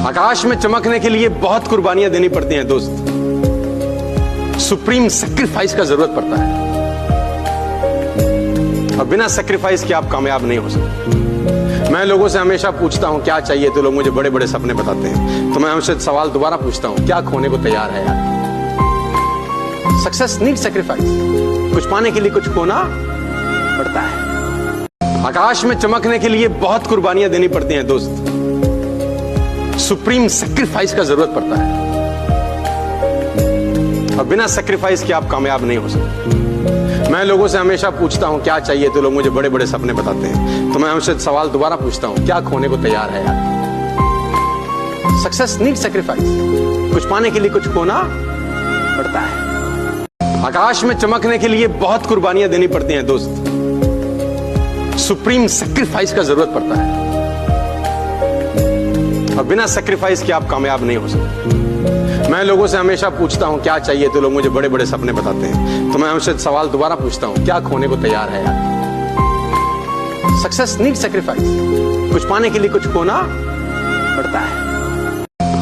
आकाश में चमकने के लिए बहुत कुर्बानियां देनी पड़ती हैं दोस्त। सुप्रीम सैक्रिफाइस का जरूरत पड़ता है और बिना सैक्रिफाइस के आप कामयाब नहीं हो सकते। मैं लोगों से हमेशा पूछता हूं क्या चाहिए, तो लोग मुझे बड़े बड़े सपने बताते हैं। तो मैं उनसे सवाल दोबारा पूछता हूं, क्या खोने को तैयार है यार? Success need sacrifice. कुछ पाने के लिए कुछ खोना पड़ता है। आकाश में चमकने के लिए बहुत कुर्बानियां देनी पड़ती हैं दोस्त। सुप्रीम सैक्रिफाइस का जरूरत पड़ता है और बिना सैक्रिफाइस के आप कामयाब नहीं हो सकते। मैं लोगों से हमेशा पूछता हूं क्या चाहिए, तो लोग मुझे बड़े बड़े सपने बताते हैं। तो मैं उनसे सवाल दोबारा पूछता हूं, क्या खोने को तैयार है यार? Success need sacrifice. कुछ पाने के लिए कुछ खोना पड़ता है। आकाश में चमकने के लिए बहुत कुर्बानियां देनी पड़ती हैं दोस्त। सुप्रीम सैक्रिफाइस का जरूरत पड़ता है और बिना सैक्रिफाइस के आप कामयाब नहीं हो सकते। मैं लोगों से हमेशा पूछता हूं क्या चाहिए, तो लोग मुझे बड़े बड़े सपने बताते हैं। तो मैं उनसे सवाल दोबारा पूछता हूं, क्या खोने को तैयार है यार? Success need sacrifice. कुछ पाने के लिए कुछ खोना पड़ता है।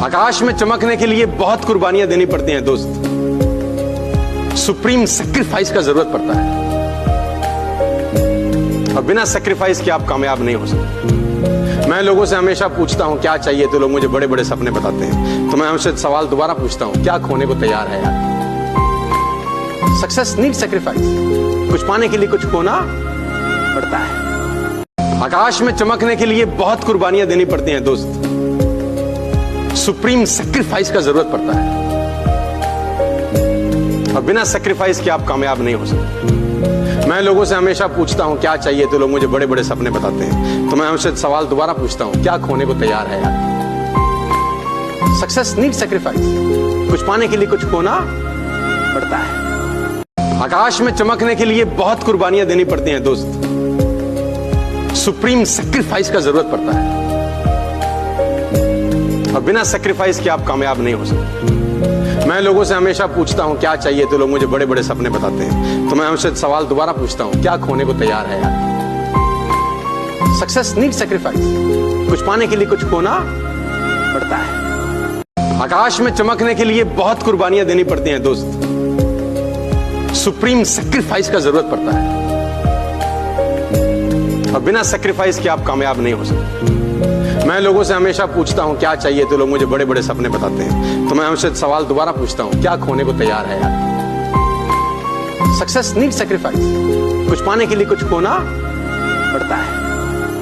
आकाश में चमकने के लिए बहुत कुर्बानियां देनी पड़ती हैं दोस्त। सुप्रीम सैक्रिफाइस का जरूरत पड़ता है और बिना सैक्रिफाइस के आप कामयाब नहीं हो सकते। मैं लोगों से हमेशा पूछता हूं क्या चाहिए, तो लोग मुझे बड़े बड़े सपने बताते हैं। तो मैं उनसे सवाल दोबारा पूछता हूं, क्या खोने को तैयार है यार? Success need sacrifice. कुछ पाने के लिए कुछ खोना पड़ता है। आकाश में चमकने के लिए बहुत कुर्बानियां देनी पड़ती हैं दोस्त। सुप्रीम सैक्रिफाइस का जरूरत पड़ता है और बिना सैक्रिफाइस के आप कामयाब नहीं हो सकते। मैं लोगों से हमेशा पूछता हूं क्या चाहिए, तो लोग मुझे बड़े बड़े सपने बताते हैं। तो मैं उनसे सवाल दोबारा पूछता हूं, क्या खोने को तैयार है यार? Success need sacrifice. कुछ पाने के लिए कुछ खोना पड़ता है। आकाश में चमकने के लिए बहुत कुर्बानियां देनी पड़ती हैं दोस्त। सुप्रीम सैक्रिफाइस का जरूरत पड़ता है और बिना सैक्रिफाइस के आप कामयाब नहीं हो सकते। मैं लोगों से हमेशा पूछता हूं क्या चाहिए, तो लोग मुझे बड़े बड़े सपने बताते हैं। तो मैं उनसे सवाल दोबारा पूछता हूं, क्या खोने को तैयार है यार? Success need sacrifice. कुछ पाने के लिए कुछ खोना पड़ता है। आकाश में चमकने के लिए बहुत कुर्बानियां देनी पड़ती हैं दोस्त। सुप्रीम सैक्रिफाइस का जरूरत पड़ता है और बिना सैक्रिफाइस के आप कामयाब नहीं हो सकते। मैं लोगों से हमेशा पूछता हूं क्या चाहिए, तो लोग मुझे बड़े बड़े सपने बताते हैं। तो मैं उनसे सवाल दोबारा पूछता हूं, क्या खोने को तैयार है यार? Success need sacrifice. कुछ पाने के लिए कुछ खोना पड़ता है।